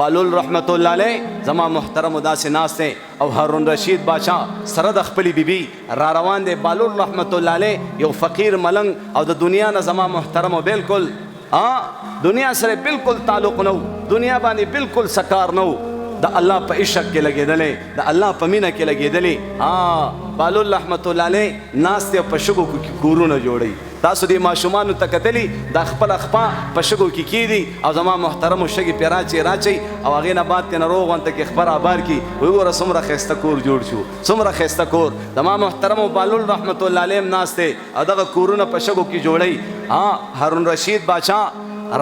بالول رحمت الله علیه زما محترم داسې ناست دی او هارون رشید بادشاہ سره د خپلې بیبي را روان دی. بالول رحمت الله علیه یو فقیر ملنګ او د دنیا نه زما محترم بالکل دنیا سره بالکل تعلق نو، دنیا باندې بالکل سکار نو، د الله په عشق کې لګېدلې، د الله په مینه کې لګېدلې. بالول رحمت الله علیه ناست په شګو کې کورونه جوړوي. تاسو دې ماشومانو ته کتلی د خپل خپا په شګو کې کیدي او زما محترمو شګې پې راچي او هغې نه بعد تېنه روغ ونته کې خپر آبار کي وګوره څومره ښایسته کور جوړ شو، څومره ښایسته کور. زما محترمو بالول رحمت الله علیه هم ناست دی او دغه کورونه په شګو کې جوړوي. هارون رشید باچا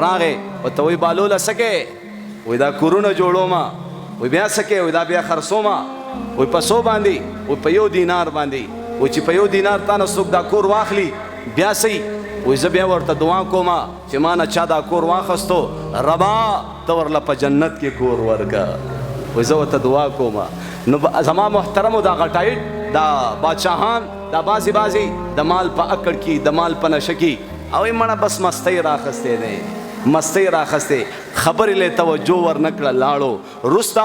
راغی ورته وایي بالوله څه کې؟ وایي دا کورونه جوړومه. وایي بیا څه کې؟ وایي دا بیا خرڅومه. وایي په څو باندې؟ وایي په 1 دینار باندې. وایي چې په 1 دینار تا نه څوک دا کور واخلي بیا صحیح. وایي زه بیا ورته دعا کوم چې ما نه چا دا کور واخستو ربا ته ورله په جنت کې کور ورکه. وایي زه ورته دعا کوم. نو زما محترمو دا غټایټ دا بادشاهان دا بعضې د مال په اکړ کې د مال په نشه کې او یې مړه بس مستۍ راخستی دی، مستۍ راخستی. خبرې له توجه ورنکړه لاړو. وروسته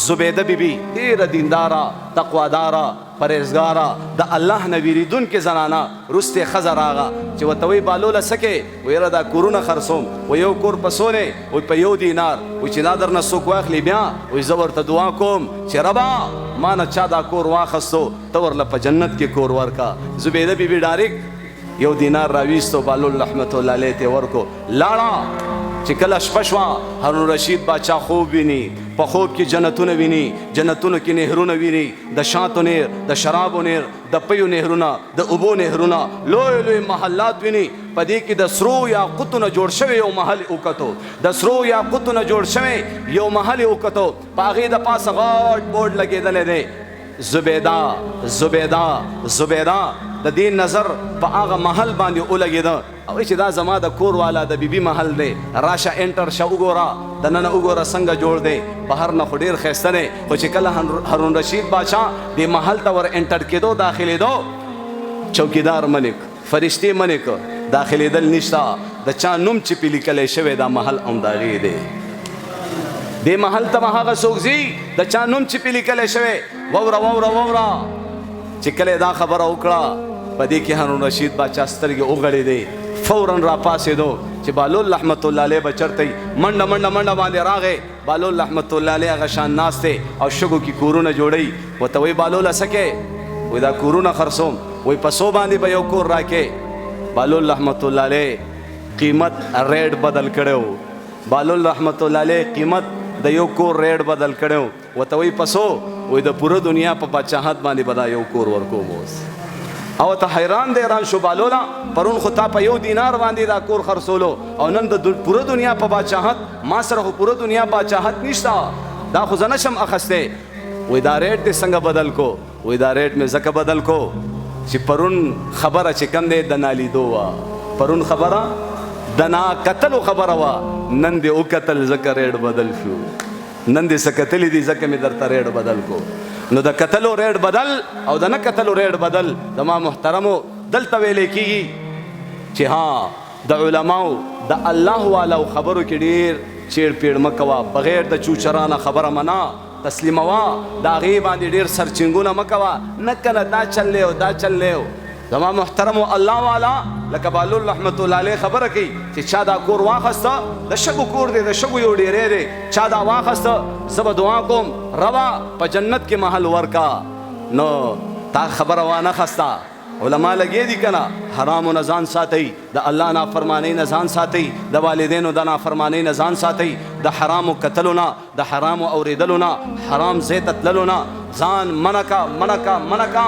زبیده بیبي ډېره دینداره تقواداره پرهیزګاره د الله نه ویریدونکې زنانه وروسته ښځه راغه چې ورته وایي بالوله څه کې؟ وایي یاره دا کورونه خرڅوم. وایي یو کور په څو دی؟ وایي په 1 دینار. وایي چې دا درنه څوک واخلي بیا؟ وایي زه ورته دعا کوم چې ربا ما نه چا دا کور واخستو ته ورله په جنت کې کور ورکه. زبیده بیبي ډایرکټ 1 دینار راویستو بالول رحمت الله علیه ته ورکو. لاړه چې کله شپه شوه هارون رشید باچا خوب ویني، په خوب کې جنتونه ویني، جنتونو کې نهرونه ویني، د شاتو نهر، د شرابو نهر، د پیو نهرونه، د اوبو نهرونه، لوی لوی محلات ویني. په دې کې د سرو یاقوتونه جوړ شوی یو محل وکتو، د سرو یاقوتونه جوړ شوی یو محل وکتو. په هغې د پاسه غټ بورډ لګېدلی دی زبیده زبیده زبیده. د دې نظر په هغه محل باندې ولګېده او چې دا زما د کور والا د بیبي محل دی، راشه انټر شه وګوره دننه وګوره څنګه جوړ دی، بهر نه خو ډېر ښایسته دی. خو چې کله هارون رشید باچا دې محل ته ور انټر کېدو داخلېدو چوکیدار منې فرشتې منې که داخلېدل نشته. د چا نوم چې پې لیکلی شوی دا محل همدغې دی. دې محل ته به هغه څوک ځي د چا نوم چې پې لیکلی شوی. ووره ووره ووره چې کله دا خبره وکړه په دې کې هارون رشید باچا سترګې وغړېدې، فوراً را پاسېدو چې بالول رحمت الله علیه به چرته منډه منډه منډه باندې راغی. بالول رحمت الله علیه هغه شان ناست دی او شګو کې کورونه جوړوي. ورته وایي بالوله څه کې؟ وایي دا کورونه خرڅوم. وایي په 100 باندې به یو کور راکې. بالول رحمت الله علیه قیمت ریټ بدل کړی و. بالول رحمت الله علیه قیمت د یو کور ریټ بدل کړی و. ورته وایي په 100. وایي د پوره دنیا په بادشاهت باندې به دا یو کور ورکوم اوس. او ته حیران شو بالوله پرون خو تا په 1 دینار باندې دا کور خرڅولو او نن د پوره دنیا په بادشاهت ما سره خو پوره دنیا بادشاهت نشته، دا خو زه نشم اخستی. وایي دا ریټ دې څنګه بدل کو؟ وایي دا ریټ مې ځکه بدل کو چې پرون خبره چې کوم دی د نالیدو وه، پرون خبره د ناکتلو خبره وه، نن دې وکتل ځکه ریټ بدل شو. نن دې څه کتلی دي ځکه مې درته ریټ بدل کو. نو د کتلو ریټ بدل او د نه کتلو ریټ بدل زما محترمو دلته ویلې کېږي چې ها د علماو د الله والو خبرو کې ډېر چیړ پیړ مه کوه، بغیر د چوچرانه خبره منه تسلیموه، د هغې باندې ډېر سرچینګونه مه کوه. نه کنه دا چل دی او دا چل دی. زما محترمو الله والا لکه بالول رحمت الله علیه خبره کوي چې چا دا کور واخسته د شګو کور دی، د شګو یو ډیری دی، چا دا واخسته زه به دعا کوم ربا په جنت کې محل ورکا. نو تا خبره وانه خسته. علما لګې دي کنه حرامو نه ځان ساتئ، د الله نافرمانۍ نه ځان ساتئ، د والدینو د نافرمانۍ نه ځان ساتئ، د حرامو کتلو نه، د حرامو اورېدلو نه، حرام ځای ته تللو نه ځان منع کا منع کا منع کا.